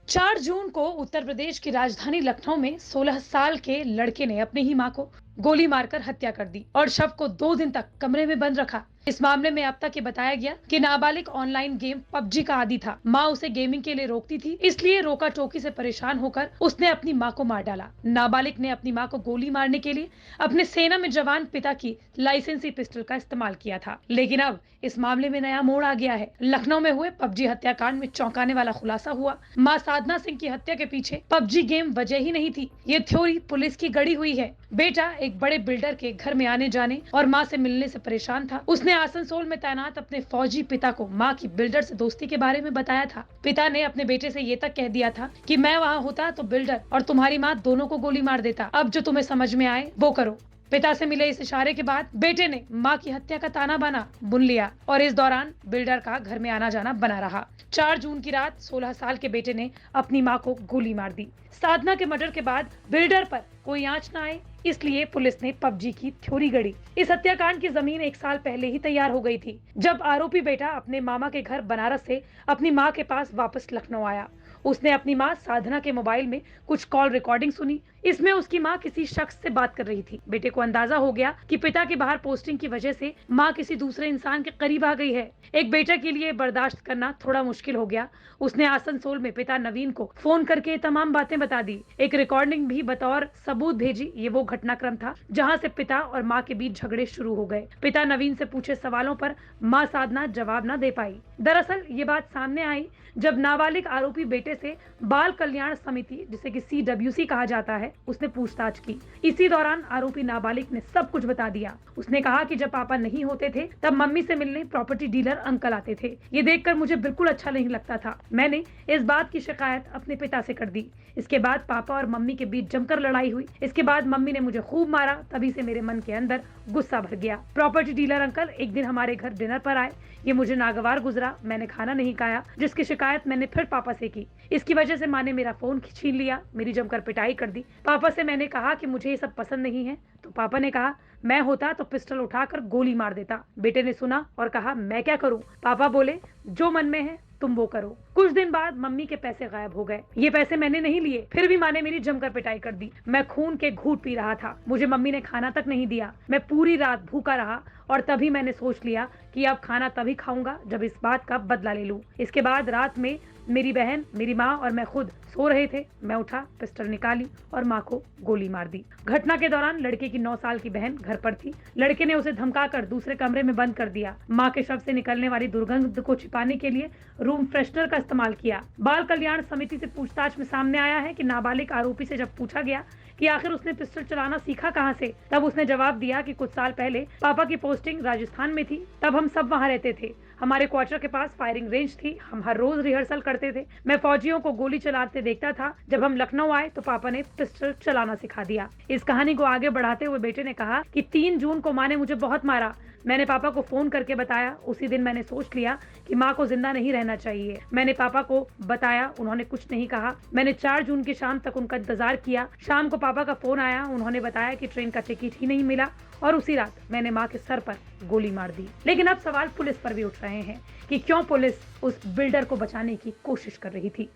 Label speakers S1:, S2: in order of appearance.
S1: 4 जून को उत्तर प्रदेश की राजधानी लखनऊ में 16 साल के लड़के ने अपनी ही मां को गोली मारकर हत्या कर दी और शव को 2 दिन तक कमरे में बंद रखा। इस मामले में अब तक ये बताया गया कि नाबालिग ऑनलाइन गेम पबजी का आदी था। मां उसे गेमिंग के लिए रोकती थी, इसलिए रोका टोकी से परेशान होकर उसने अपनी मां को मार डाला। नाबालिग ने अपनी मां को गोली मारने के लिए अपने सेना में जवान पिता की लाइसेंसी पिस्टल का इस्तेमाल किया था। लेकिन अब इस मामले में नया मोड़ आ गया है। लखनऊ में हुए पबजी हत्याकांड में चौंकाने वाला खुलासा हुआ। मां साधना सिंह की हत्या के पीछे पबजी गेम वजह ही नहीं थी, ये थ्योरी पुलिस की गढ़ी हुई है। बेटा एक बड़े बिल्डर के घर में आने जाने और मां से मिलने से परेशान था। उसने आसनसोल में तैनात अपने फौजी पिता को मां की बिल्डर से दोस्ती के बारे में बताया था। पिता ने अपने बेटे से ये तक कह दिया था कि मैं वहां होता तो बिल्डर और तुम्हारी मां दोनों को गोली मार देता। अब जो तुम्हें समझ में आए वो करो। पिता से मिले इस इशारे के बाद बेटे ने मां की हत्या का ताना बाना बुन लिया और इस दौरान बिल्डर का घर में आना जाना बना रहा। 4 जून की रात 16 साल के बेटे ने अपनी मां को गोली मार दी। साधना के मर्डर के बाद बिल्डर पर कोई आंच न आए, इसलिए पुलिस ने पबजी की थ्योरी गढ़ी। इस हत्याकांड की जमीन 1 साल पहले ही तैयार हो गई थी, जब आरोपी बेटा अपने मामा के घर बनारस से अपनी मां के पास वापस लखनऊ आया। उसने अपनी मां साधना के मोबाइल में कुछ कॉल रिकॉर्डिंग सुनी। इसमें उसकी मां किसी शख्स से बात कर रही थी। बेटे को अंदाजा हो गया कि पिता की बाहर पोस्टिंग की वजह से मां किसी दूसरे इंसान के करीब आ गई है। एक बेटा के लिए बर्दाश्त करना थोड़ा मुश्किल हो गया। उसने आसनसोल में पिता नवीन को फोन करके तमाम बातें बता दी। एक रिकॉर्डिंग भी बतौर सबूत भेजी। ये वो घटनाक्रम था जहां से पिता और मां के बीच झगड़े शुरू हो गए। पिता नवीन से पूछे सवालों पर मां साधना जवाब न दे पाई। दरअसल ये बात सामने आई जब नाबालिग आरोपी बेटे से बाल कल्याण समिति, जिसे कि CWC कहा जाता है, उसने पूछताछ की। इसी दौरान आरोपी नाबालिग ने सब कुछ बता दिया। उसने कहा कि जब पापा नहीं होते थे तब मम्मी से मिलने प्रॉपर्टी डीलर अंकल आते थे। ये देखकर मुझे बिल्कुल अच्छा नहीं लगता था। मैंने इस बात की शिकायत अपने पिता से कर दी। इसके बाद पापा और मम्मी के बीच जमकर लड़ाई हुई। इसके बाद मम्मी ने मुझे खूब मारा। तभी से मेरे मन के अंदर गुस्सा भर गया। प्रॉपर्टी डीलर अंकल एक दिन हमारे घर डिनर पर आए। ये मुझे नागवार गुजरा। मैंने खाना नहीं खाया, जिसकी शिकायत मैंने फिर पापा से की। इसकी वजह से माँ ने मेरा फोन छीन लिया, मेरी जमकर पिटाई कर दी। पापा से मैंने कहा कि मुझे ये सब पसंद नहीं है, तो पापा ने कहा मैं होता तो पिस्टल उठाकर गोली मार देता। बेटे ने सुना और कहा मैं क्या करूं? पापा बोले जो मन में है तुम वो करो। कुछ दिन बाद मम्मी के पैसे गायब हो गए। ये पैसे मैंने नहीं लिए, फिर भी माँ ने मेरी जमकर पिटाई कर दी। मैं खून के घूंट पी रहा था। मुझे मम्मी ने खाना तक नहीं दिया। मैं पूरी रात भूखा रहा और तभी मैंने सोच लिया कि अब खाना तभी खाऊंगा जब इस बात का बदला ले लूं। इसके बाद रात में मेरी बहन, मेरी माँ और मैं खुद सो रहे थे। मैं उठा, पिस्टल निकाली और माँ को गोली मार दी। घटना के दौरान लड़के की 9 साल की बहन घर पर थी। लड़के ने उसे धमकाकर दूसरे कमरे में बंद कर दिया। माँ के शव से निकलने वाली दुर्गंध को छिपाने के लिए रूम फ्रेशनर का इस्तेमाल किया। बाल कल्याण समिति से पूछताछ में सामने आया है कि नाबालिग आरोपी से जब पूछा गया कि आखिर उसने पिस्टल चलाना सीखा कहां से, तब उसने जवाब दिया कि कुछ साल पहले पापा की पोस्टिंग राजस्थान में थी। तब हम सब वहां रहते थे। हमारे क्वार्टर के पास फायरिंग रेंज थी। हम हर रोज रिहर्सल करते थे। मैं फौजियों को गोली चलाते देखता था। जब हम लखनऊ आए तो पापा ने पिस्टल चलाना सिखा दिया। इस कहानी को आगे बढ़ाते हुए बेटे ने कहा कि 3 जून को माँ ने मुझे बहुत मारा। मैंने पापा को फोन करके बताया। उसी दिन मैंने सोच लिया कि माँ को जिंदा नहीं रहना चाहिए। मैंने पापा को बताया, उन्होंने कुछ नहीं कहा। मैंने 4 जून की शाम तक उनका इंतजार किया। शाम को पापा का फोन आया। उन्होंने बताया कि ट्रेन का टिकट ही नहीं मिला और उसी रात मैंने माँ के सर पर गोली मार दी। लेकिन अब सवाल पुलिस पर भी उठ रहे हैं कि क्यों पुलिस उस बिल्डर को बचाने की कोशिश कर रही थी।